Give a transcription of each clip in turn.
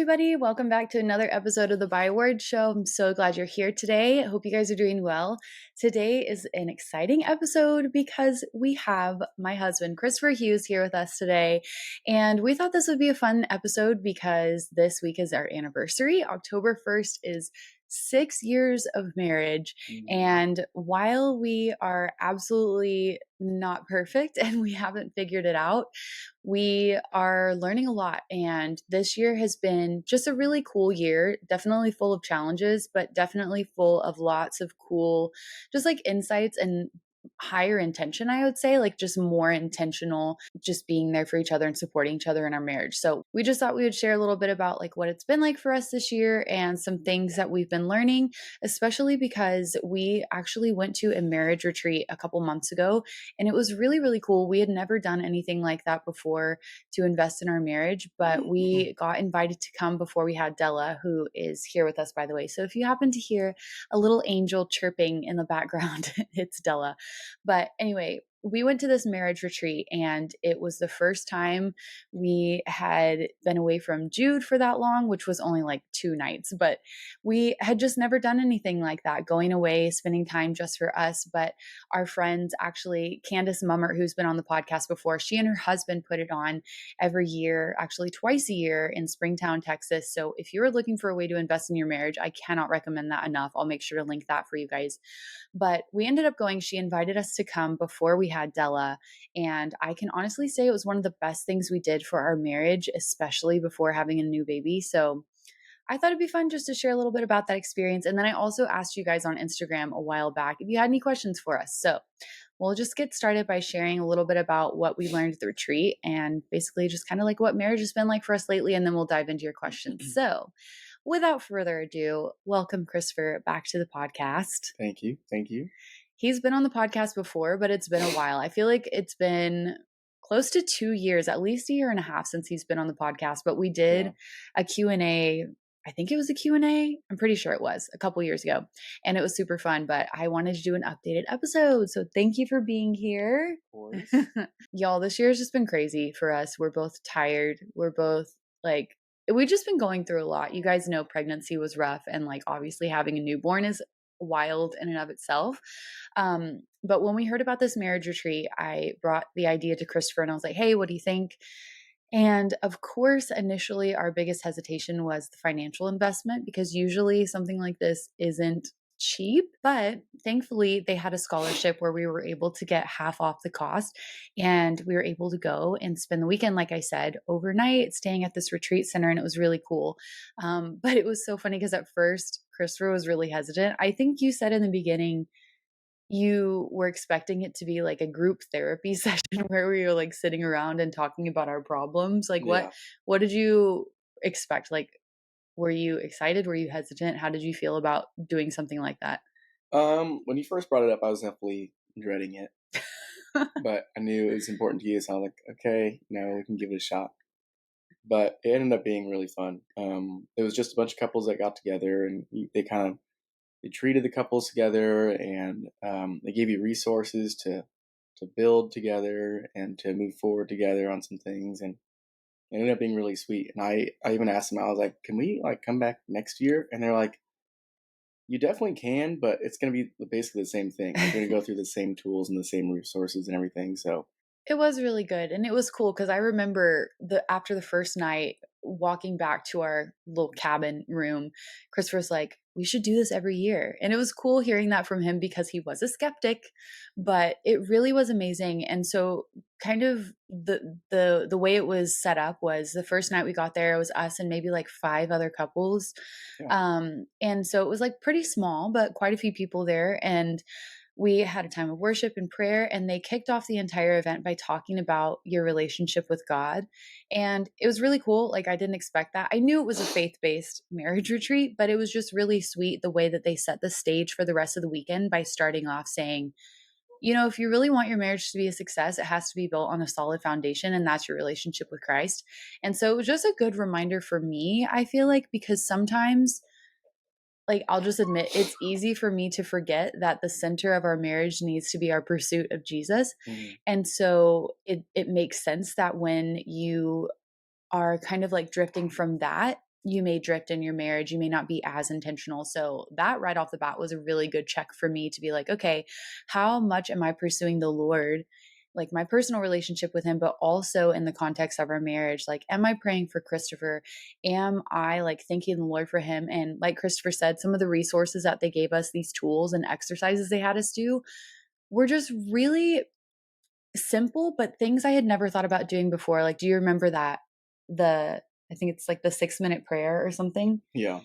everybody. Welcome back to another episode of the Byword Show. I'm so glad you're here today. I hope you guys are doing well. Today is an exciting episode because we have my husband, Christopher Hughes, here with us today. And we thought this would be a fun episode because this week is our anniversary. October 1st is 6 years of marriage. And while we are absolutely not perfect and we haven't figured it out, we are learning a lot. And this year has been just a really cool year, definitely full of challenges, but definitely full of lots of cool, just like insights and higher intention, I would say, like just more intentional, just being there for each other and supporting each other in our marriage. So we just thought we would share a little bit about like what it's been like for us this year and some things that we've been learning, especially because we actually went to a marriage retreat a couple months ago and it was really, really cool. We had never done anything like that before to invest in our marriage, but we got invited to come before we had Della, who is here with us, by the way. So if you happen to hear a little angel chirping in the background, it's Della. But anyway, we went to this marriage retreat and it was the first time we had been away from Jude for that long, which was only like 2 nights, but we had just never done anything like that, going away, spending time just for us. But our friends, actually, Candace Mummert, who's been on the podcast before, she and her husband put it on every year, actually twice a year in Springtown, Texas. So if you're looking for a way to invest in your marriage, I cannot recommend that enough. I'll make sure to link that for you guys. But we ended up going. She invited us to come before we had Della. And I can honestly say it was one of the best things we did for our marriage, especially before having a new baby. So I thought it'd be fun just to share a little bit about that experience. And then I also asked you guys on Instagram a while back if you had any questions for us. So we'll just get started by sharing a little bit about what we learned at the retreat and basically just kind of like what marriage has been like for us lately. And then we'll dive into your questions. So without further ado, welcome Christopher back to the podcast. Thank you. Thank you. He's been on the podcast before, but it's been a while. I feel like it's been close to 2 years, at least a year and a half since he's been on the podcast. But we did a Q&A. I think it was a Q&A. I'm pretty sure it was a couple years ago. And it was super fun, but I wanted to do an updated episode. So thank you for being here. Of course. Y'all, this year has just been crazy for us. We're both tired. We're both like, we've just been going through a lot. You guys know pregnancy was rough. And like, obviously having a newborn is wild in and of itself. But when we heard about this marriage retreat, I brought the idea to Christopher and I was like, hey, what do you think? And of course, initially our biggest hesitation was the financial investment because usually something like this isn't cheap, but thankfully they had a scholarship where we were able to get half off the cost and we were able to go and spend the weekend, like I said, overnight staying at this retreat center, and it was really cool. But it was so funny because at first Christopher was really hesitant. I think you said in the beginning you were expecting it to be like a group therapy session where we were like sitting around and talking about our problems. Like what did you expect? Like, were you excited? Were you hesitant? How did you feel about doing something like that? When you first brought it up, I was definitely dreading it, but I knew it was important to you, so I'm like, okay, no, we can give it a shot. But it ended up being really fun. It was just a bunch of couples that got together, and they treated the couples together, and they gave you resources to build together and to move forward together on some things, and it ended up being really sweet. And I even asked them, I was like, can we like come back next year? And they're like, you definitely can, but it's going to be basically the same thing. We're going to go through the same tools and the same resources and everything. So it was really good. And it was cool because I remember after the first night walking back to our little cabin room, Christopher's like, we should do this every year. And it was cool hearing that from him because he was a skeptic, but it really was amazing. And so kind of the way it was set up was the first night we got there, it was us and maybe like 5 other couples. yeah. And so it was like pretty small, but quite a few people there. And we had a time of worship and prayer, and they kicked off the entire event by talking about your relationship with God. And it was really cool. Like, I didn't expect that. I knew it was a faith-based marriage retreat, but it was just really sweet the way that they set the stage for the rest of the weekend by starting off saying, you know, if you really want your marriage to be a success, it has to be built on a solid foundation, and that's your relationship with Christ. And so it was just a good reminder for me, I feel like, because sometimes, like, I'll just admit it's easy for me to forget that the center of our marriage needs to be our pursuit of Jesus. Mm-hmm. And so it makes sense that when you are kind of like drifting from that, you may drift in your marriage. You may not be as intentional. So that right off the bat was a really good check for me to be like, okay, how much am I pursuing the Lord? Like my personal relationship with him, but also in the context of our marriage. Like, am I praying for Christopher? Am I like thanking the Lord for him? And like Christopher said, some of the resources that they gave us, these tools and exercises they had us do, were just really simple, but things I had never thought about doing before. Like, do you remember that? I think it's like the 6 minute prayer or something, Yeah.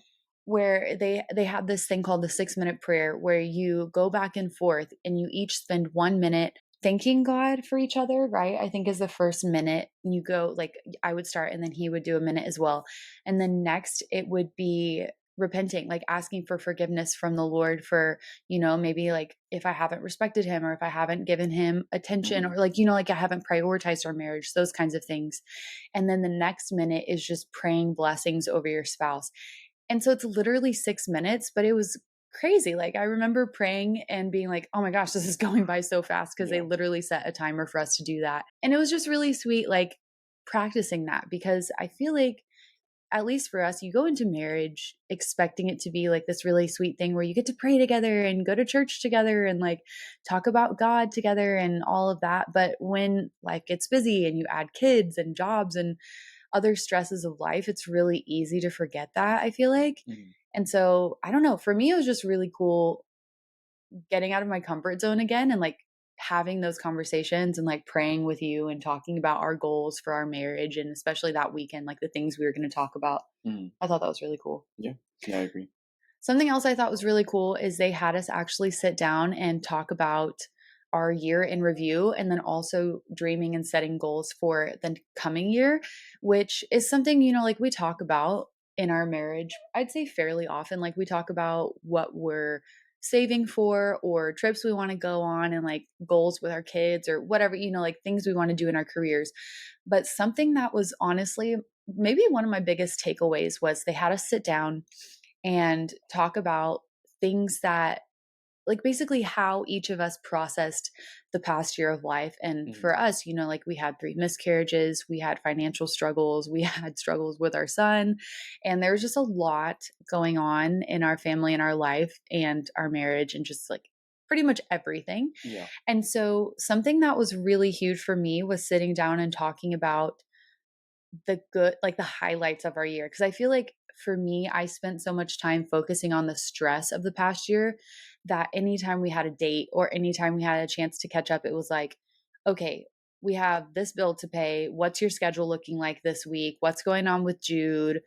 where they had this thing called the 6 minute prayer where you go back and forth and you each spend 1 minute thanking God for each other, right? I think is the first minute. You go like I would start and then he would do a minute as well. And then next it would be repenting, like asking for forgiveness from the Lord for, maybe like if I haven't respected him or if I haven't given him attention Hmm. or like, like I haven't prioritized our marriage, those kinds of things. And then the next minute is just praying blessings over your spouse. And so it's literally 6 minutes, but it was crazy. Like I remember praying and being like, oh my gosh, this is going by so fast because they Yeah. literally set a timer for us to do that. And it was just really sweet, like practicing that because I feel like, at least for us, you go into marriage expecting it to be like this really sweet thing where you get to pray together and go to church together and like talk about God together and all of that. But when life gets busy and you add kids and jobs and other stresses of life, it's really easy to forget that, I feel like. Hmm. And so, I don't know, for me, it was just really cool getting out of my comfort zone again and like having those conversations and like praying with you and talking about our goals for our marriage and especially that weekend, like the things we were going to talk about. Hmm. I thought that was really cool. Yeah. Yeah, I agree. Something else I thought was really cool is they had us actually sit down and talk about our year in review and then also dreaming and setting goals for the coming year, which is something, like we talk about in our marriage, I'd say fairly often. Like we talk about what we're saving for or trips we want to go on and like goals with our kids or whatever, like things we want to do in our careers. But something that was honestly maybe one of my biggest takeaways was they had us sit down and talk about things that like basically how each of us processed the past year of life. And Hmm. for us, like we had 3 miscarriages, we had financial struggles, we had struggles with our son, and there was just a lot going on in our family and our life and our marriage and just like pretty much everything. Yeah. And so something that was really huge for me was sitting down and talking about the good, like the highlights of our year. Cause I feel like for me, I spent so much time focusing on the stress of the past year that anytime we had a date or anytime we had a chance to catch up, it was like, okay, we have this bill to pay. What's your schedule looking like this week? What's going on with Jude?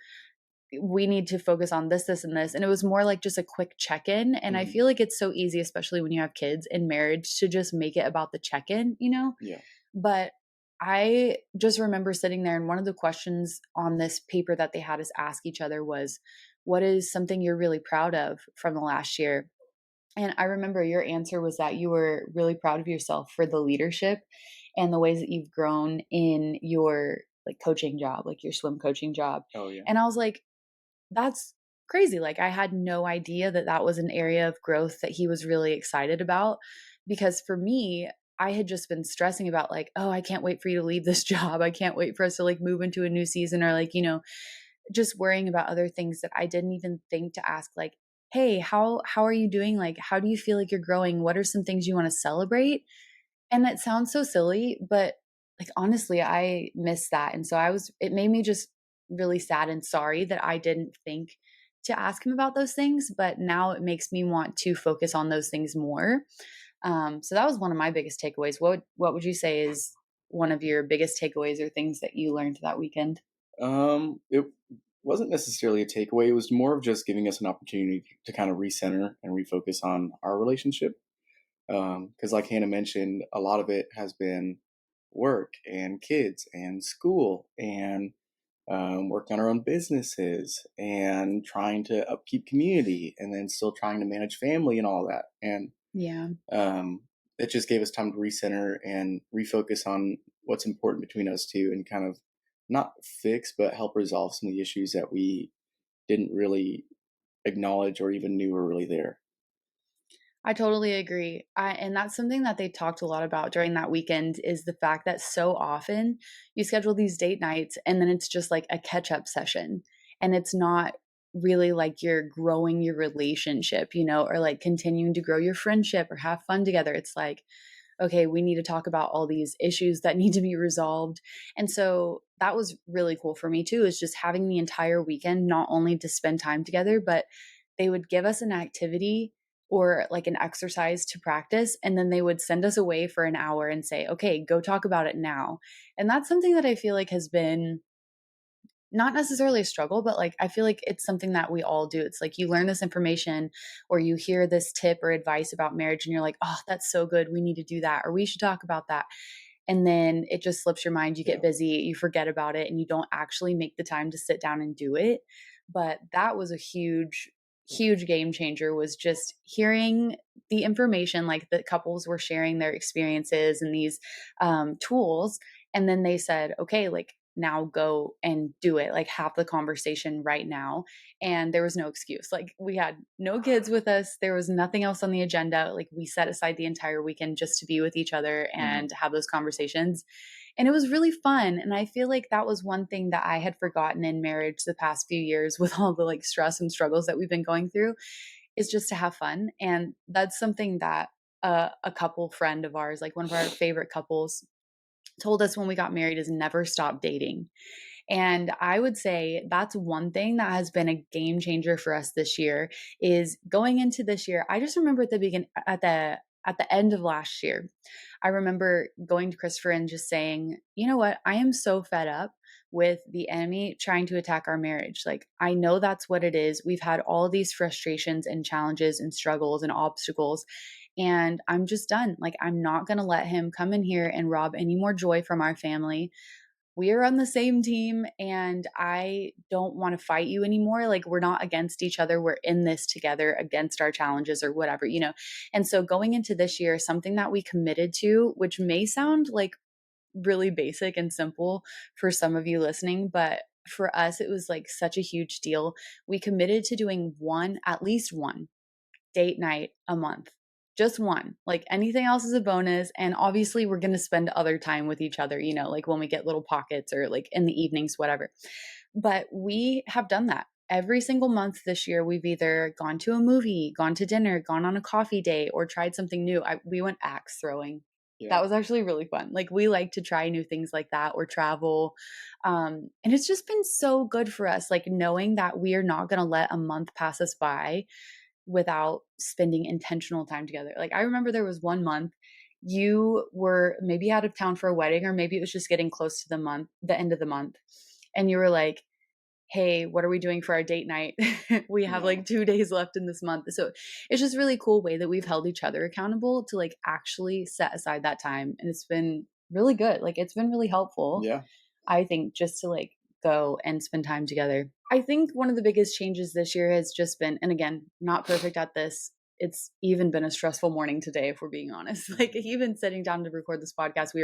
We need to focus on this, this, and this. And it was more like just a quick check in. And I Hmm. feel like it's so easy, especially when you have kids in marriage, to just make it about the check in. Yeah. But I just remember sitting there, and one of the questions on this paper that they had us ask each other was, what is something you're really proud of from the last year? And I remember your answer was that you were really proud of yourself for the leadership and the ways that you've grown in your like coaching job, like your swim coaching job. Oh, yeah. And I was like, that's crazy. Like I had no idea that that was an area of growth that he was really excited about because for me, I had just been stressing about like, oh, I can't wait for you to leave this job. I can't wait for us to like move into a new season or like, just worrying about other things that I didn't even think to ask like, hey, how are you doing? Like how do you feel like you're growing? What are some things you want to celebrate? And that sounds so silly, but like honestly, I miss that. And so it made me just really sad and sorry that I didn't think to ask him about those things. But now it makes me want to focus on those things more. So that was one of my biggest takeaways. What would you say is one of your biggest takeaways or things that you learned that weekend? It wasn't necessarily a takeaway. It was more of just giving us an opportunity to kind of recenter and refocus on our relationship. Because, like Hannah mentioned, a lot of it has been work and kids and school and working on our own businesses and trying to upkeep community and then still trying to manage family and all that. And Yeah. um, it just gave us time to recenter and refocus on what's important between us two and kind of not fix, but help resolve some of the issues that we didn't really acknowledge or even knew were really there. I totally agree. And that's something that they talked a lot about during that weekend is the fact that so often you schedule these date nights and then it's just like a catch up session. And it's not really like you're growing your relationship, or like continuing to grow your friendship or have fun together. It's like, okay, we need to talk about all these issues that need to be resolved. And so that was really cool for me too, is just having the entire weekend, not only to spend time together, but they would give us an activity or like an exercise to practice. And then they would send us away for an hour and say, okay, go talk about it now. And that's something that I feel like has been not necessarily a struggle, but like I feel like it's something that we all do. It's like you learn this information or you hear this tip or advice about marriage and you're like, oh, that's so good. We need to do that or we should talk about that. And then it just slips your mind. You Yeah. get busy, you forget about it, and you don't actually make the time to sit down and do it. But that was a huge, huge game changer, was just hearing the information, like the couples were sharing their experiences and these tools. And then they said, okay, like now go and do it, like have the conversation right now. And there was no excuse. Like we had no kids with us, there was nothing else on the agenda. Like we set aside the entire weekend just to be with each other Hmm. and have those conversations. And it was really fun. And I feel like that was one thing that I had forgotten in marriage the past few years, with all the like stress and struggles that we've been going through, is just to have fun. And that's something that a couple friend of ours, like one of our favorite couples, told us when we got married, is never stop dating. And I would say that's one thing that has been a game changer for us this year, is going into this year. I just remember at the at the end of last year, I remember going to Christopher and just saying, you know what? I am so fed up with the enemy trying to attack our marriage. Like, I know that's what it is. We've had all these frustrations and challenges and struggles and obstacles. And I'm just done. Like, I'm not going to let him come in here and rob any more joy from our family. We are on the same team and I don't want to fight you anymore. Like, we're not against each other. We're in this together against our challenges or whatever. And so going into this year, something that we committed to, which may sound like really basic and simple for some of you listening, but for us, it was like such a huge deal. We committed to doing at least one date night a month. Just one. Like anything else is a bonus. And obviously, we're going to spend other time with each other, like when we get little pockets or like in the evenings, whatever. But we have done that. Every single month this year, we've either gone to a movie, gone to dinner, gone on a coffee date, or tried something new. We went axe throwing. Yeah. That was actually really fun. Like, we like to try new things like that or travel. And it's just been so good for us, like knowing that we are not going to let a month pass us by without spending intentional time together. Like, I remember there was one month you were maybe out of town for a wedding, or maybe it was just getting close to the end of the month. And you were like, hey, what are we doing for our date night? We have Yeah. like 2 days left in this month. So it's just really cool way that we've held each other accountable to like actually set aside that time. And it's been really good. Like, it's been really helpful, Yeah. I think, just to like go and spend time together. I think one of the biggest changes this year has just been, and again, not perfect at this. It's even been a stressful morning today, if we're being honest. Like, even sitting down to record this podcast, we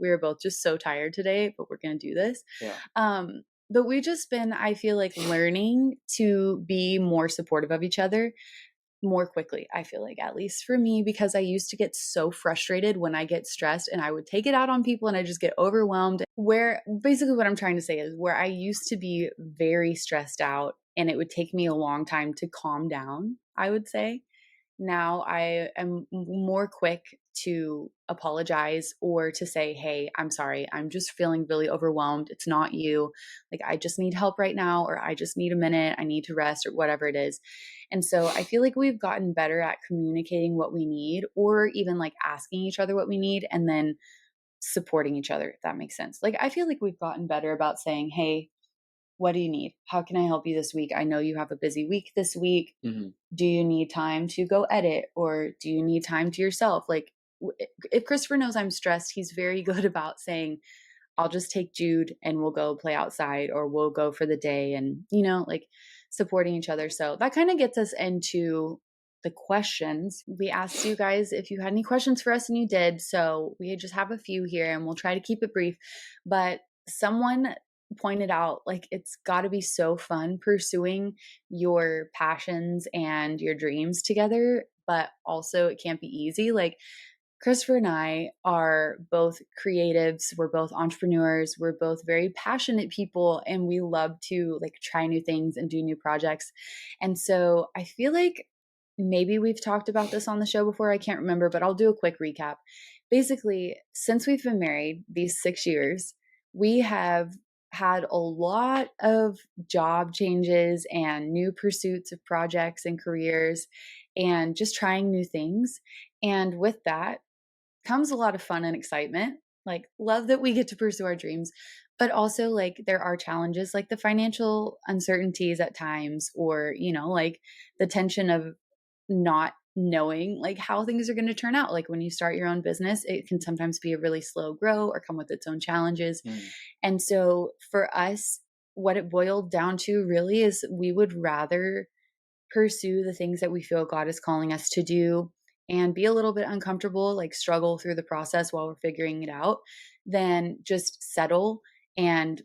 were both just so tired today, but we're going to do this. Yeah. But we just been, I feel like, learning to be more supportive of each other more quickly, I feel like, at least for me, because I used to get so frustrated when I get stressed and I would take it out on people and I just get overwhelmed. Where basically what I'm trying to say is, where I used to be very stressed out and it would take me a long time to calm down, I would say. Now I am more quick to apologize or to say, hey, I'm sorry. I'm just feeling really overwhelmed. It's not you. Like, I just need help right now, or I just need a minute. I need to rest, or whatever it is. And so I feel like we've gotten better at communicating what we need, or even like asking each other what we need and then supporting each other, if that makes sense. Like, I feel like we've gotten better about saying, hey, what do you need? How can I help you this week? I know you have a busy week this week. Hmm. Do you need time to go edit, or do you need time to yourself? Like, if Christopher knows I'm stressed, he's very good about saying, I'll just take Jude and we'll go play outside, or we'll go for the day, and, like supporting each other. So that kind of gets us into the questions. We asked you guys if you had any questions for us, and you did. So we just have a few here and we'll try to keep it brief. But someone pointed out, like, it's got to be so fun pursuing your passions and your dreams together, but also it can't be easy. Like, Christopher and I are both creatives. We're both entrepreneurs. We're both very passionate people, and we love to like try new things and do new projects. And so I feel like maybe we've talked about this on the show before. I can't remember, but I'll do a quick recap. Basically, since we've been married these 6 years, we have had a lot of job changes and new pursuits of projects and careers and just trying new things. And with that, comes a lot of fun and excitement. Like, love that we get to pursue our dreams, but also like there are challenges like the financial uncertainties at times, or, like the tension of not knowing like how things are going to turn out. Like when you start your own business, it can sometimes be a really slow grow or come with its own challenges. Mm. And so for us, what it boiled down to really is we would rather pursue the things that we feel God is calling us to do and be a little bit uncomfortable, like struggle through the process while we're figuring it out, than just settle and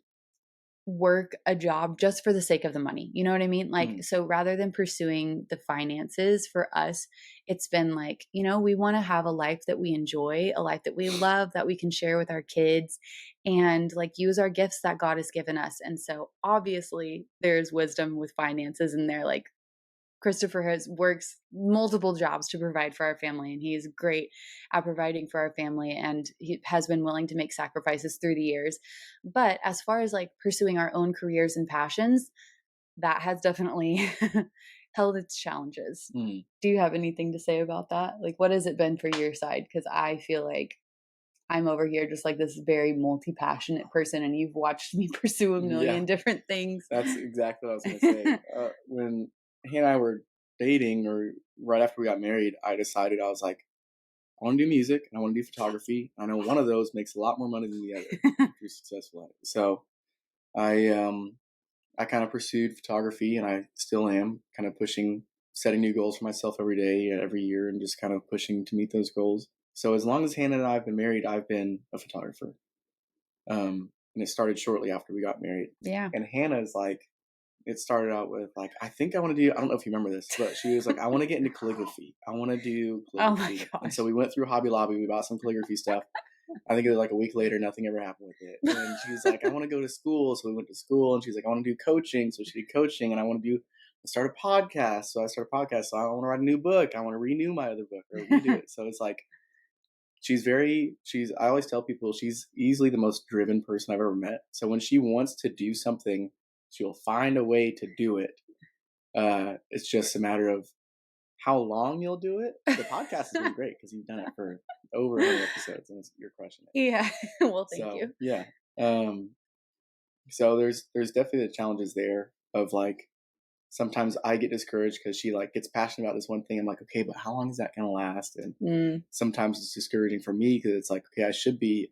work a job just for the sake of the money. You know what I mean? Like, Mm. so rather than pursuing the finances for us, it's been like, we want to have a life that we enjoy, a life that we love, that we can share with our kids and like use our gifts that God has given us. And so obviously there's wisdom with finances in there. Like Christopher has works multiple jobs to provide for our family, and he is great at providing for our family, and he has been willing to make sacrifices through the years. But as far as like pursuing our own careers and passions, that has definitely held its challenges. Mm. Do you have anything to say about that? Like, what has it been for your side? Because I feel like I'm over here just like this very multi passionate person, and you've watched me pursue a Yeah, million different things. that's exactly what I was going to say. When he and I were dating, or right after we got married, I decided I was like, I want to do music and I want to do photography. I know one of those makes a lot more money than the other if you're successful at it. So I kind of pursued photography, and I still am kind of pushing, setting new goals for myself every day, every year, and just kind of pushing to meet those goals. So as long as Hannah and I have been married, I've been a photographer. And it started shortly after we got married. Yeah. And Hannah's like, it started out with like, I think I want to do, I don't know if you remember this, but she was like, I want to get into calligraphy. I want to do Oh my calligraphy. And so gosh. we went through Hobby Lobby, we bought some calligraphy stuff. I think it was like a week later, nothing ever happened with it. And she was like, I want to go to school. So we went to school, and she's like, I want to do coaching. So she did coaching, and I want to start a podcast. So I started a podcast. So I want to write a new book. I want to renew my other book or redo it. So it's like, I always tell people she's easily the most driven person I've ever met. So when she wants to do something, she'll find a way to do it. It's just a matter of how long you'll do it. The podcast has been great because you've done it for over 100 episodes, and you're crushing it. Yeah. Well, thank So you. yeah. Um, so there's definitely the challenges there of like, sometimes I get discouraged because she like gets passionate about this one thing. I'm like, okay, but how long is that going to last? And Mm. sometimes it's discouraging for me because it's like, okay,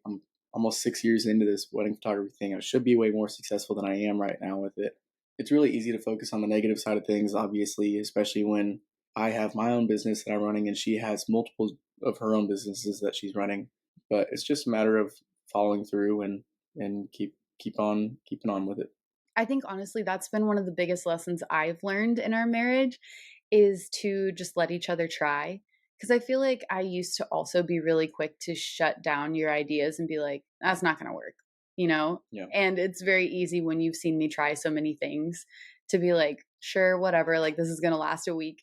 I'm almost 6 years into this wedding photography thing. I should be way more successful than I am right now with it. It's really easy to focus on the negative side of things, obviously, especially when I have my own business that I'm running and she has multiple of her own businesses that she's running. But it's just a matter of following through and keep on keeping on with it. I think honestly, that's been one of the biggest lessons I've learned in our marriage is to just let each other try. Because I feel like I used to also be really quick to shut down your ideas and be like, that's not going to work, you know? Yeah. And it's very easy when you've seen me try so many things to be like, sure, whatever, like this is going to last a week.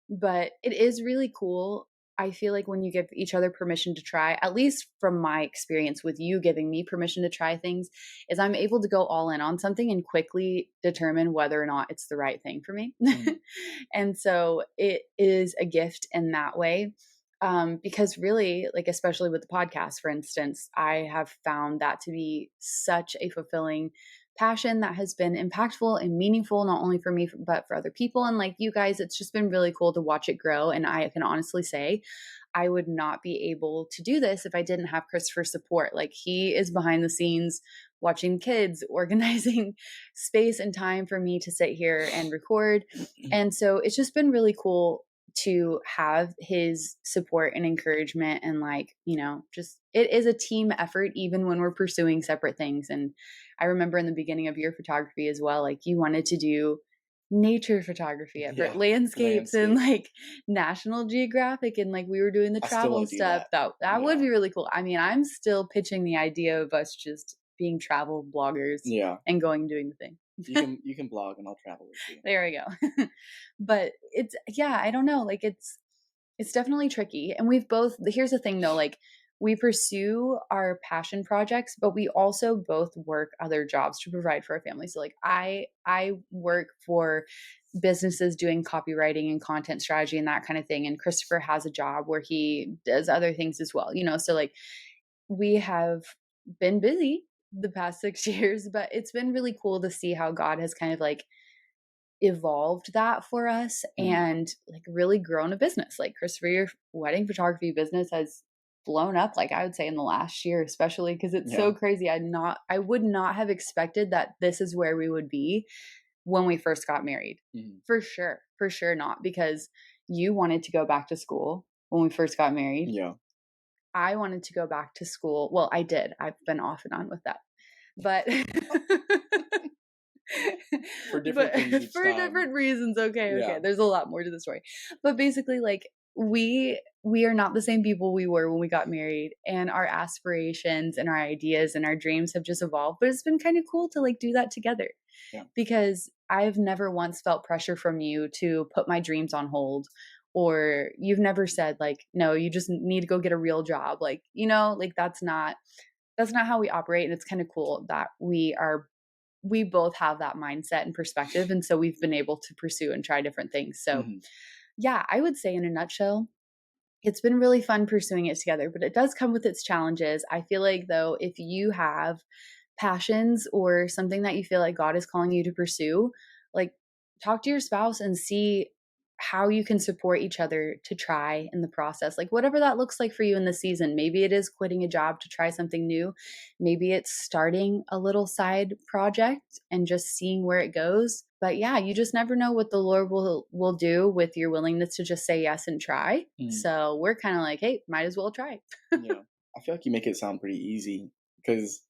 But it is really cool. I feel like when you give each other permission to try, at least from my experience with you giving me permission to try things, is I'm able to go all in on something and quickly determine whether or not it's the right thing for me. Mm. And so it is a gift in that way. Because really, like, especially with the podcast, for instance, I have found that to be such a fulfilling passion that has been impactful and meaningful, not only for me, but for other people. And like you guys, it's just been really cool to watch it grow. And I can honestly say, I would not be able to do this if I didn't have Christopher's support. Like, he is behind the scenes watching kids, organizing space and time for me to sit here and record. And so it's just been really cool to have his support and encouragement, and like, just it is a team effort even when we're pursuing separate things. And I remember in the beginning of your photography as well, like you wanted to do nature photography at first, Yeah, landscapes and landscape. like National Geographic, and like we were doing the I still travel want to do stuff. that. That would Yeah, be really cool. I mean, I'm still pitching the idea of us just being travel bloggers yeah. and going and doing the thing. You can blog and I'll travel with you. There we go. But it's, yeah, I don't know. Like it's definitely tricky. And we've both, here's the thing though, like we pursue our passion projects, but we also both work other jobs to provide for our family. So like I work for businesses doing copywriting and content strategy and that kind of thing. And Christopher has a job where he does other things as well, you know? So like we have been busy the past 6 years, but it's been really cool to see how God has kind of like evolved that for us Mhm. and like really grown a business. Like Christopher, your wedding photography business has blown up, like I would say in the last year, especially because it's Yeah. so crazy. I would not have expected that this is where we would be when we first got married. Mhm. For sure not, because you wanted to go back to school when we first got married. Yeah. I wanted to go back to school. Well, I did. I've been off and on with that. But For different but things each for time. different reasons. Okay, okay. Yeah. There's a lot more to the story. But basically like we are not the same people we were when we got married, and our aspirations and our ideas and our dreams have just evolved. But it's been kind of cool to like do that together, Yeah. because I've never once felt pressure from you to put my dreams on hold, or you've never said like, no, you just need to go get a real job. Like, you know, like that's not how we operate. And it's kind of cool that we both have that mindset and perspective. And so we've been able to pursue and try different things. So, Mhm. yeah, I would say in a nutshell, it's been really fun pursuing it together, but it does come with its challenges. I feel like, though, if you have passions or something that you feel like God is calling you to pursue, like talk to your spouse and see how you can support each other to try in the process. Like whatever that looks like for you in the season. Maybe it is quitting a job to try something new. Maybe it's starting a little side project and just seeing where it goes. But yeah, you just never know what the Lord will do with your willingness to just say yes and try. Mhm. So we're kind of like, hey, might as well try. Yeah. I feel like you make it sound pretty easy because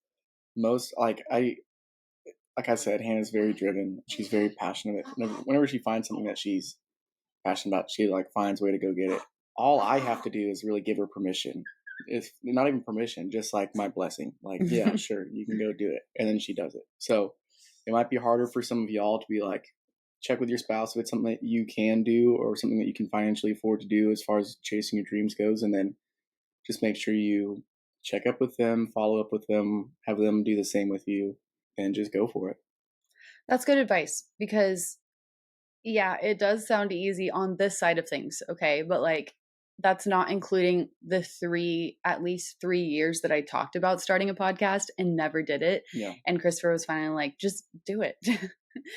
most like I said, Hannah's very driven. She's very passionate. Whenever she finds something that she's passionate about, she like finds a way to go get it. All I have to do is really give her permission. If not even permission, just like my blessing. Like, yeah, sure, you can go do it, and then she does it. So it might be harder for some of y'all to be like, check with your spouse if it's something that you can do or something that you can financially afford to do as far as chasing your dreams goes, and then just make sure you check up with them, follow up with them, have them do the same with you, and just go for it. That's good advice, because yeah, it does sound easy on this side of things, okay? But like that's not including the at least 3 years that I talked about starting a podcast and never did it. Yeah. And Christopher was finally like, just do it.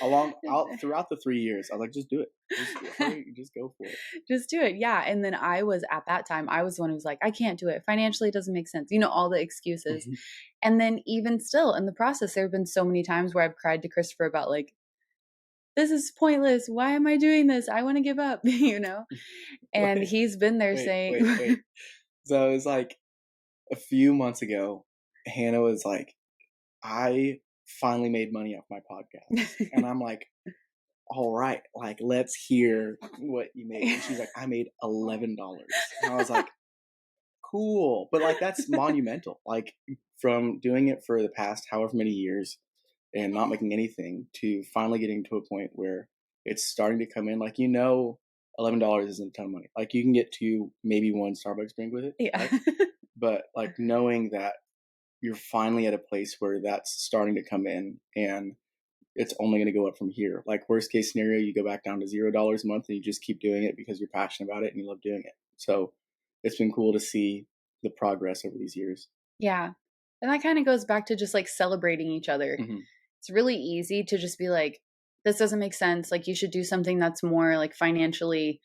Along out throughout the 3 years, I was like, just do it. Just hurry, just go for it. Just do it. Yeah. And then I was at that time, I was the one who was like, I can't do it. Financially, it doesn't make sense. You know, all the excuses. Mhm. And then even still in the process, there have been so many times where I've cried to Christopher about like, this is pointless. Why am I doing this? I want to give up, you know? And Wait, he's been there wait, saying, wait, wait. So it was like a few months ago, Hannah was like, I finally made money off my podcast. And I'm like, all right, like let's hear what you made. And she's like, I made $11. And I was like, cool. But like that's monumental. Like from doing it for the past however many years and not making anything to finally getting to a point where it's starting to come in. Like $11 isn't a ton of money. Like you can get to maybe one Starbucks drink with it, yeah. right? But like knowing that you're finally at a place where that's starting to come in and it's only going to go up from here. Like worst case scenario, you go back down to $0 a month and you just keep doing it because you're passionate about it and you love doing it. So it's been cool to see the progress over these years. Yeah. And that kind of goes back to just like celebrating each other. Hmm. It's really easy to just be like, this doesn't make sense. Like, you should do something that's more like financially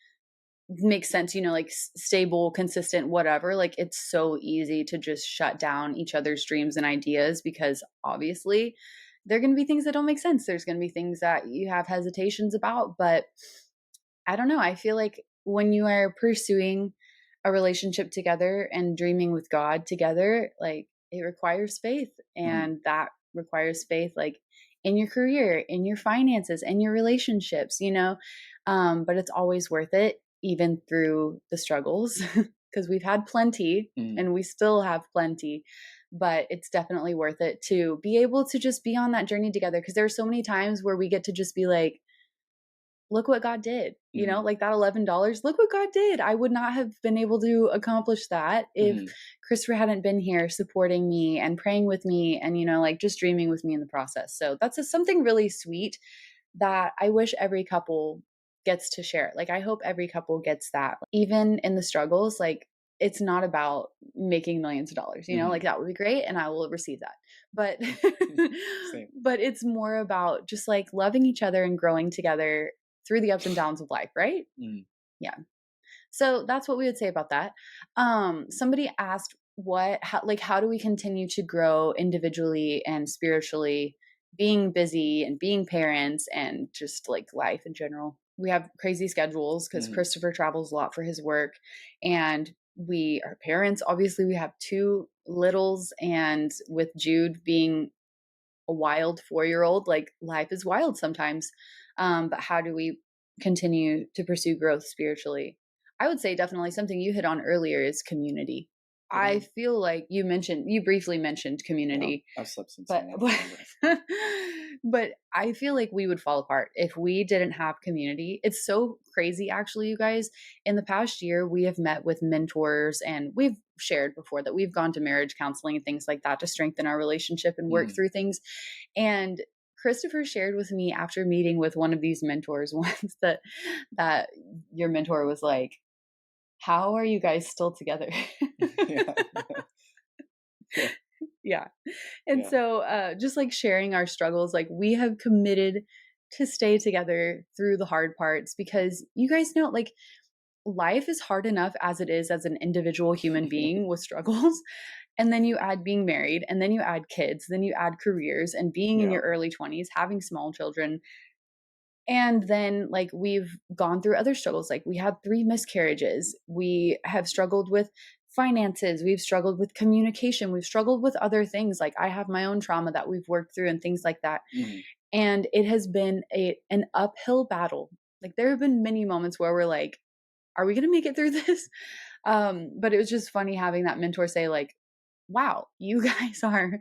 makes sense, you know, like stable, consistent, whatever. Like, it's so easy to just shut down each other's dreams and ideas, because obviously there are going to be things that don't make sense. There's going to be things that you have hesitations about. But I don't know. I feel like when you are pursuing a relationship together and dreaming with God together, like it requires faith, Hmm. and that requires faith like in your career, in your finances, in your relationships, but it's always worth it, even through the struggles, because we've had plenty Mm. and we still have plenty. But it's definitely worth it to be able to just be on that journey together. Because there are so many times where we get to just be like, look what God did, Mm. like that $11, look what God did. I would not have been able to accomplish that if Mm. Christopher hadn't been here supporting me and praying with me and, like just dreaming with me in the process. So that's something really sweet that I wish every couple gets to share. Like, I hope every couple gets that. Even in the struggles, like, it's not about making millions of dollars, Mm. like that would be great and I will receive that. But Same. but it's more about just like loving each other and growing together through the ups and downs of life, right? Mm. Yeah. So that's what we would say about that. Somebody asked how do we continue to grow individually and spiritually, being busy and being parents and just like life in general. We have crazy schedules because Mm. Christopher travels a lot for his work, and we are parents. Obviously, we have two littles, and with Jude being a wild 4-year old, like life is wild sometimes. But how do we continue to pursue growth spiritually? I would say definitely something you hit on earlier is community. I Okay. feel like you briefly mentioned Yeah, community, I've slept since but then. I don't remember. but I feel like we would fall apart if we didn't have community. It's so crazy, actually, you guys. In the past year, we have met with mentors, and we've shared before that we've gone to marriage counseling and things like that to strengthen our relationship and work Mm. through things. And Christopher shared with me after meeting with one of these mentors once that your mentor was like, "How are you guys still together?" Yeah. Yeah. Yeah. And Yeah. so, just like sharing our struggles, like we have committed to stay together through the hard parts because you guys know, like, life is hard enough as it is as an individual human being with struggles. And then you add being married, and then you add kids, then you add careers and being in Yeah. your early 20s, having small children. And then, like, we've gone through other struggles. Like, we had 3 miscarriages. We have struggled with finances. We've struggled with communication. We've struggled with other things. Like, I have my own trauma that we've worked through and things like that. Mm. And it has been an uphill battle. Like, there have been many moments where we're like, are we going to make it through this? But it was just funny having that mentor say, like, wow, you guys are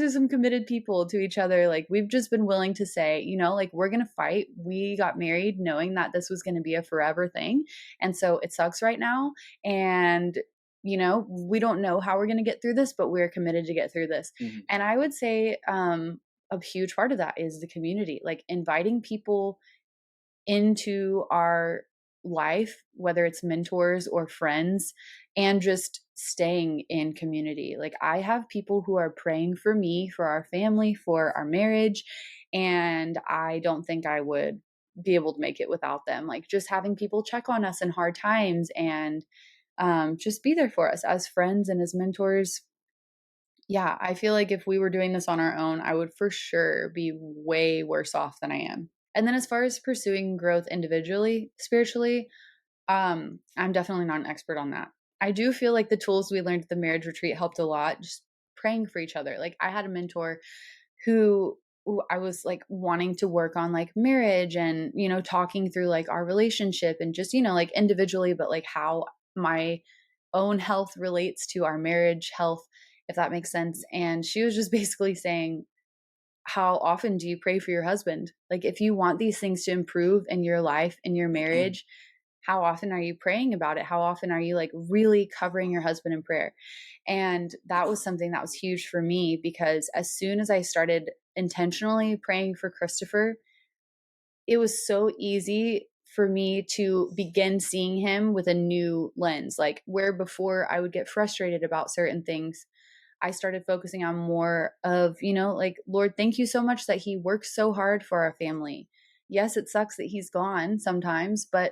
some committed people to each other. Like, we've just been willing to say, like, we're going to fight. We got married knowing that this was going to be a forever thing. And so it sucks right now. And, we don't know how we're going to get through this, but we're committed to get through this. Mhm. And I would say, a huge part of that is the community, like inviting people into our life, whether it's mentors or friends, and just staying in community. Like, I have people who are praying for me, for our family, for our marriage, and I don't think I would be able to make it without them. Like, just having people check on us in hard times and just be there for us as friends and as mentors. Yeah, I feel like if we were doing this on our own, I would for sure be way worse off than I am. And then as far as pursuing growth individually, spiritually, I'm definitely not an expert on that. I do feel like the tools we learned at the marriage retreat helped a lot, just praying for each other. Like, I had a mentor who I was like wanting to work on like marriage and, talking through like our relationship and just, like individually, but like how my own health relates to our marriage health, if that makes sense. And she was just basically saying, how often do you pray for your husband? Like, if you want these things to improve in your life, in your marriage, how often are you praying about it? How often are you like really covering your husband in prayer? And that was something that was huge for me because as soon as I started intentionally praying for Christopher, it was so easy for me to begin seeing him with a new lens. Like, where before I would get frustrated about certain things, I started focusing on more of, like, Lord, thank you so much that he works so hard for our family. Yes, it sucks that he's gone sometimes, but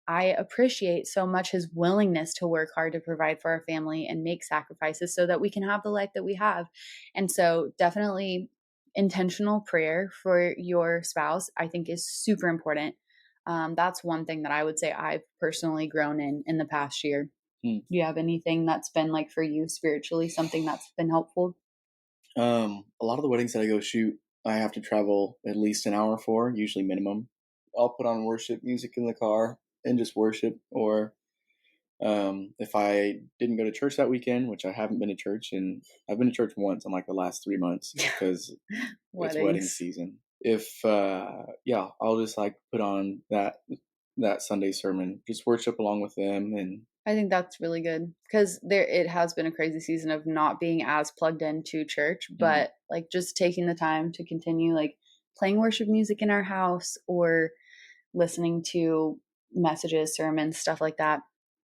I appreciate so much his willingness to work hard to provide for our family and make sacrifices so that we can have the life that we have. And so, definitely intentional prayer for your spouse, I think, is super important. That's one thing that I would say I've personally grown in the past year. Mm. Do you have anything that's been like for you spiritually, something that's been helpful? A lot of the weddings that I go shoot, I have to travel at least an hour for, usually minimum, I'll put on worship music in the car and just worship. Or if I didn't go to church that weekend, which I haven't been to church, and I've been to church once in like the last 3 months because it's wedding Weddings. season. If yeah, I'll just like put on that Sunday sermon, just worship along with them, and I think that's really good because there it has been a crazy season of not being as plugged into church, mhm, but like just taking the time to continue like playing worship music in our house or listening to messages, sermons, stuff like that.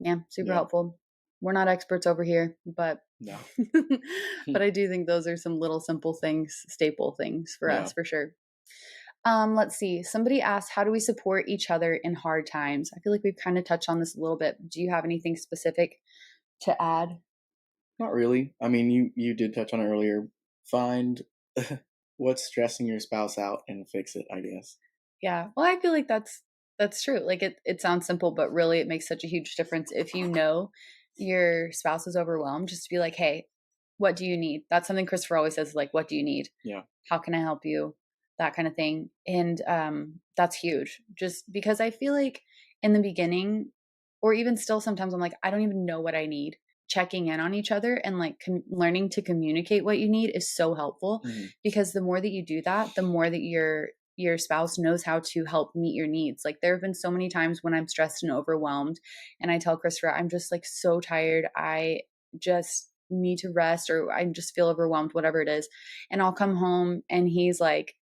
Yeah, super yeah, helpful. We're not experts over here, but no, but I do think those are some little simple things, staple things for yeah. us for sure. Let's see. Somebody asked, how do we support each other in hard times? I feel like we've kind of touched on this a little bit. Do you have anything specific to add? Not really. I mean, you did touch on it earlier. Find what's stressing your spouse out and fix it, I guess. Yeah. Well, I feel like that's true. Like it sounds simple, but really it makes such a huge difference if you know your spouse is overwhelmed, just to be like, hey, what do you need? That's something Christopher always says, like, what do you need? Yeah. How can I help you? That kind of thing. And that's huge. Just because I feel like in the beginning, or even still sometimes I'm like, I don't even know what I need. Checking in on each other and like learning to communicate what you need is so helpful Mhm. because the more that you do that, the more that your spouse knows how to help meet your needs. Like there have been so many times when I'm stressed and overwhelmed and I tell Christopher, I'm just like so tired. I just need to rest or I just feel overwhelmed, whatever it is. And I'll come home and he's like,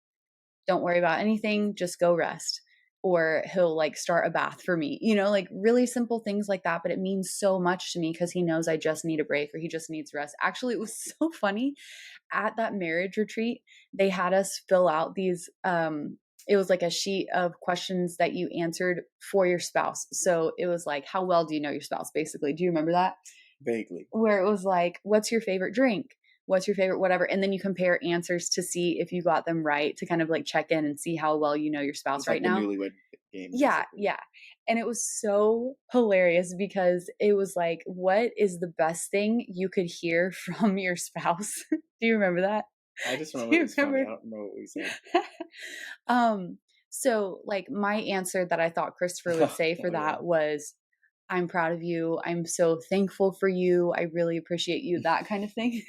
don't worry about anything, just go rest. Or he'll like start a bath for me, like really simple things like that. But it means so much to me because he knows I just need a break or he just needs rest. Actually, it was so funny at that marriage retreat, they had us fill out these it was like a sheet of questions that you answered for your spouse. So it was like, how well do you know your spouse, basically? Do you remember that? Vaguely. Where it was like, what's your favorite drink? What's your favorite whatever? And then you compare answers to see if you got them right to kind of like check in and see how well you know your spouse It's right like the now. newlywed game, Yeah, basically. yeah. And it was so hilarious because it was like, what is the best thing you could hear from your spouse? Do you remember that? I just Do remember it you was funny. I remember? don't remember what we said. um, so like my answer that I thought Christopher would say for Oh yeah. that was, I'm proud of you. I'm so thankful for you. I really appreciate you, that kind of thing.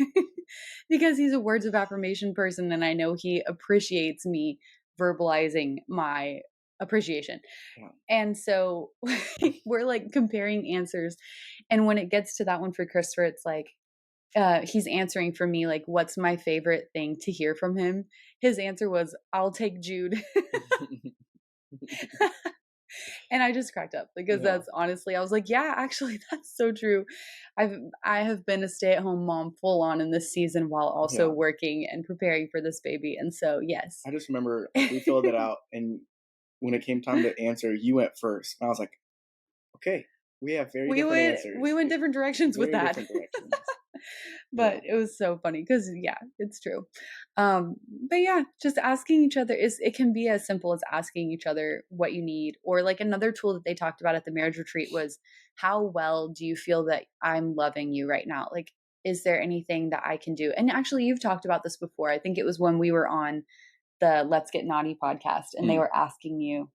Because he's a words of affirmation person and I know he appreciates me verbalizing my appreciation. Yeah. And so we're like comparing answers. And when it gets to that one for Christopher, it's like, he's answering for me, like, what's my favorite thing to hear from him? His answer was, I'll take Jude. And I just cracked up because Yeah. that's honestly, I was like, yeah, actually, that's so true. I've I have been a stay-at-home mom full on in this season while also Yeah. working and preparing for this baby. And so, yes. I just remember like we filled it out, and when it came time to answer, you went first. And I was like, okay, we have very different We answers. went different directions with Very that. different directions. But Yeah. it was so funny because yeah, it's true. Um, but yeah, just asking each other is it can be as simple as asking each other what you need. Or like another tool that they talked about at the marriage retreat was, how well do you feel that I'm loving you right now? Like, is there anything that I can do? And actually you've talked about this before. I think it was when we were on the Let's Get Naughty podcast and they Mm, were asking you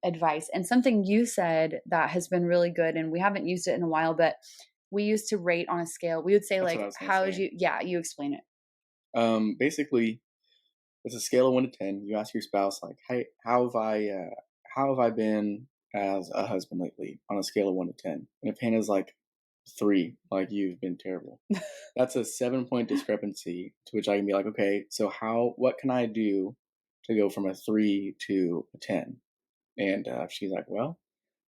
advice. And something you said that has been really good, and we haven't used it in a while, but we used to rate on a scale. We would say that's what like, I was gonna how'd say. you? Yeah, you explain it. Basically, it's a scale of 1 to 10. You ask your spouse like, "Hey, how have I been as a husband lately?" On a scale of 1 to 10, and if Hannah's like 3, like you've been terrible, that's a 7 point discrepancy. To which I can be like, okay, so what can I do to go from a 3 to a 10? And she's like, well,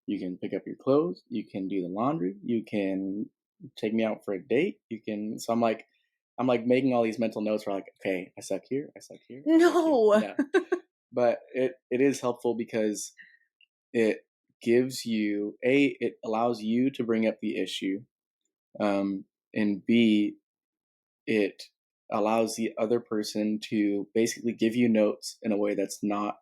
you can pick up your clothes, you can do the laundry, you can take me out for a date, you can. So I'm like making all these mental notes where like, okay, I suck here, I suck here, I suck here. No. Yeah, but it is helpful because it gives you it allows you to bring up the issue, um, and B, it allows the other person to basically give you notes in a way that's not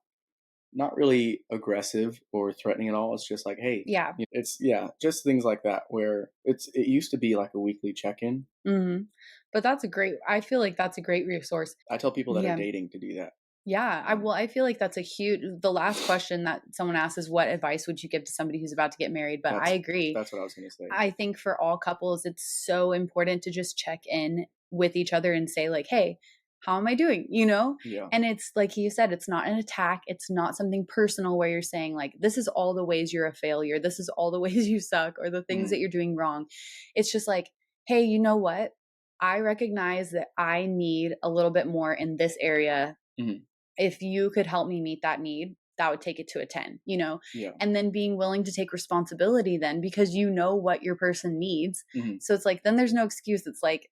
not really aggressive or threatening at all. It's just like, hey, Yeah. it's yeah, just things like that where it used to be like a weekly check-in. Mhm. But I feel like that's a great resource. I tell people that are Yeah. dating to do that. Yeah, I feel like that's a huge the last question that someone asks is what advice would you give to somebody who's about to get married? But I That's agree. that's what I was gonna say. I think for all couples, it's so important to just check in with each other and say, like, hey, how am I doing? You know? Yeah. And it's like you said, it's not an attack. It's not something personal where you're saying, like, this is all the ways you're a failure. This is all the ways you suck or the things Mhm. that you're doing wrong. It's just like, hey, you know what? I recognize that I need a little bit more in this area. Mhm. If you could help me meet that need, that would take it to a 10, you know? Yeah. And then being willing to take responsibility then because you know what your person needs. Mhm. So it's like then there's no excuse. It's like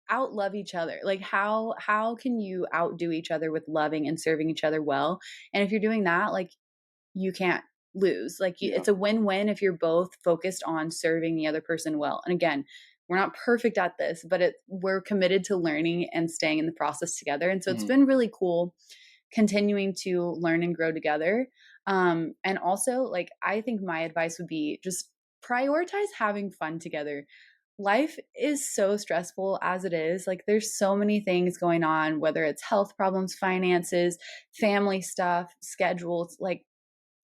outlove each other. Like how can you outdo each other with loving and serving each other well? And if you're doing that, like you can't lose. Like Yeah. it's a win-win if you're both focused on serving the other person well. And again, we're not perfect at this, but we're committed to learning and staying in the process together. And so it's Mhm. been really cool continuing to learn and grow together. And also, like, I think my advice would be just prioritize having fun together. Life is so stressful as it is. Like, there's so many things going on, whether it's health problems, finances, family stuff, schedules. Like,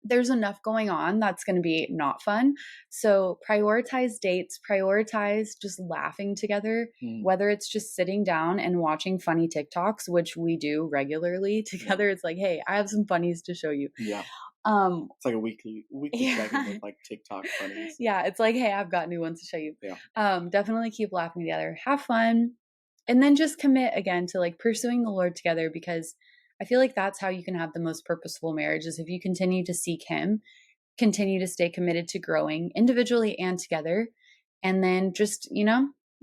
there's enough going on that's going to be not fun. So prioritize dates, prioritize just laughing together, Mhm. whether it's just sitting down and watching funny TikToks, which we do regularly Yeah. together. It's like, hey, I have some funnies to show you. Yeah. Um, It's like a weekly check-in yeah. with like TikTok funnies. Yeah, it's like, hey, I've got new ones to show you. Yeah. Definitely keep laughing together, have fun, and then just commit again to like pursuing the Lord together because I feel like that's how you can have the most purposeful marriage is if you continue to seek Him, continue to stay committed to growing individually and together, and then just,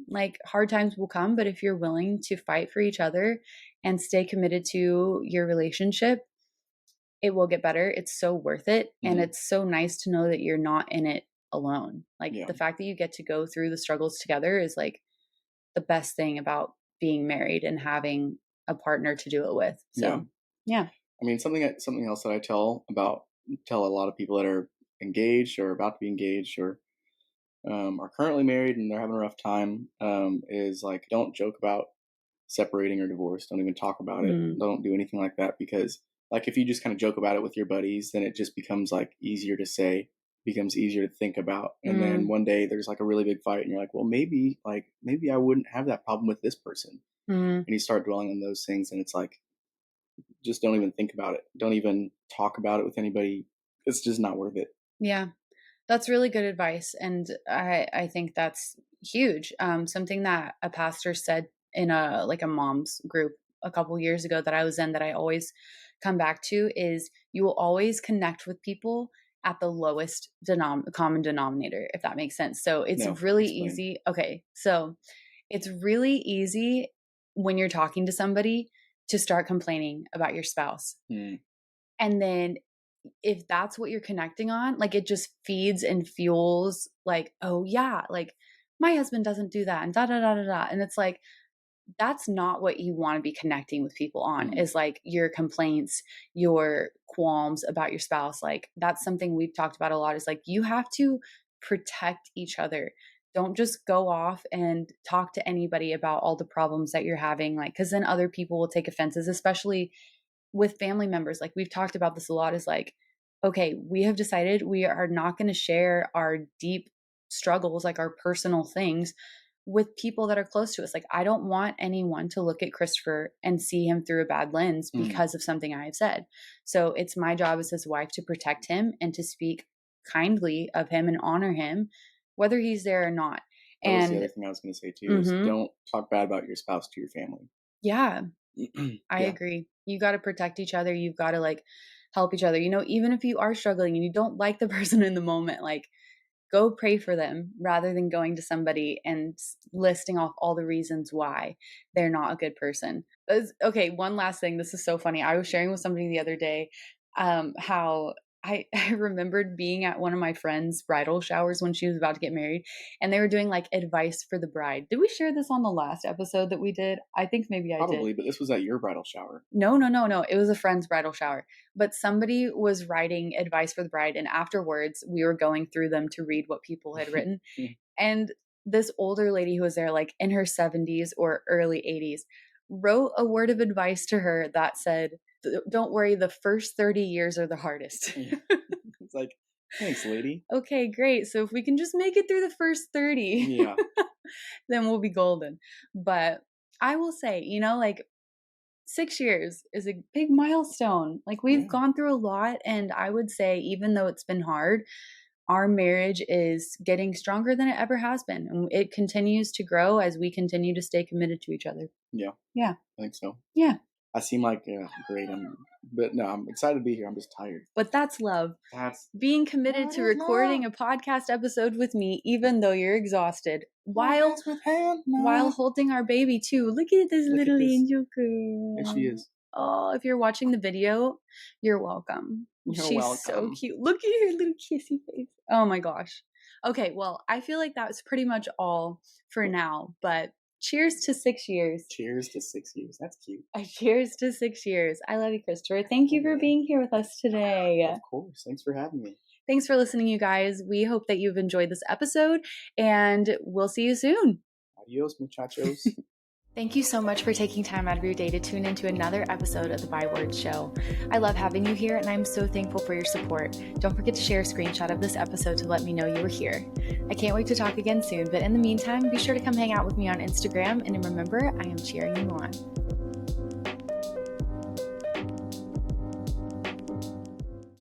like hard times will come, but if you're willing to fight for each other and stay committed to your relationship, it will get better. It's so worth it. And Mhm. it's so nice to know that you're not in it alone. Like Yeah. the fact that you get to go through the struggles together is like the best thing about being married and having a partner to do it with. Yeah. So, yeah. I mean, something else that I tell a lot of people that are engaged or about to be engaged or are currently married and they're having a rough time is like don't joke about separating or divorce. Don't even talk about it. Mm, Don't do anything like that because like if you just kind of joke about it with your buddies, then it just becomes like easier to say, becomes easier to think about. And then mm, one day there's like a really big fight and you're like, well, maybe I wouldn't have that problem with this person. mm. And you start dwelling on those things and it's like just don't even think about it. Don't even talk about it with anybody. It's just not worth it. Yeah. That's really good advice, and I think that's huge. Something that a pastor said in a mom's group a couple years ago that I was in that I always come back to is you will always connect with people at the lowest common denominator, if that makes sense. So it's No, really explain. easy. Okay, so it's really easy when you're talking to somebody to start complaining about your spouse, Mm, and then if that's what you're connecting on, like it just feeds and fuels like, oh yeah, like my husband doesn't do that and da da da da da. And it's like that's not what you want to be connecting with people on mm, is like your complaints, your qualms about your spouse. Like that's something we've talked about a lot is like you have to protect each other. Don't just go off and talk to anybody about all the problems that you're having, like, because then other people will take offenses, especially with family members. Like we've talked about this a lot is like, okay, we have decided we are not going to share our deep struggles, like our personal things with people that are close to us. Like I don't want anyone to look at Christopher and see him through a bad lens mm. because of something I have said. So it's my job as his wife to protect him and to speak kindly of him and honor him, whether he's there or not. That was the And other thing I was going to say too is mhm, don't talk bad about your spouse to your family. yeah, I Yeah. agree. You got to protect each other. You've got to like help each other. Even if you are struggling and you don't like the person in the moment, like go pray for them rather than going to somebody and listing off all the reasons why they're not a good person. Okay, one last thing. This is so funny. I was sharing with somebody the other day how I remembered being at one of my friend's bridal showers when she was about to get married, and they were doing like advice for the bride. Did we share this on the last episode that we did? I think maybe I did. Probably, but this was at your bridal shower. No, no, no, no. It was a friend's bridal shower. But somebody was writing advice for the bride, and afterwards we were going through them to read what people had written. And this older lady who was there, like in her 70s or early 80s, wrote a word of advice to her that said, "Don't worry, the first 30 years are the hardest." Yeah. It's like, thanks, lady. Okay, great. So if we can just make it through the first 30, Yeah. then we'll be golden. But I will say, like 6 years is a big milestone. Like we've Yeah. gone through a lot. And I would say, even though it's been hard, our marriage is getting stronger than it ever has been. And it continues to grow as we continue to stay committed to each other. Yeah. Yeah. I think so. Yeah. I seem like great. But no, I'm excited to be here. I'm just tired. But that's love. That's Being committed That to is recording love. a podcast episode with me, even though you're exhausted, while Hands with Hannah. while holding our baby too. Look at this Look at little this. angel There she girl. is. Oh, if you're watching the video, you're welcome. You're She's welcome. so cute. Look at her little kissy face. Oh my gosh. Okay, well, I feel like that was pretty much all for now, but cheers to 6 years. Cheers to 6 years. That's cute. Cheers to 6 years. I love you, Christopher. Thank you for being here with us today. Of course. Thanks for having me. Thanks for listening, you guys. We hope that you've enjoyed this episode, and we'll see you soon. Adios, muchachos. Thank you so much for taking time out of your day to tune into another episode of the Byword Show. I love having you here, and I'm so thankful for your support. Don't forget to share a screenshot of this episode to let me know you were here. I can't wait to talk again soon, but in the meantime, be sure to come hang out with me on Instagram, and remember, I am cheering you on.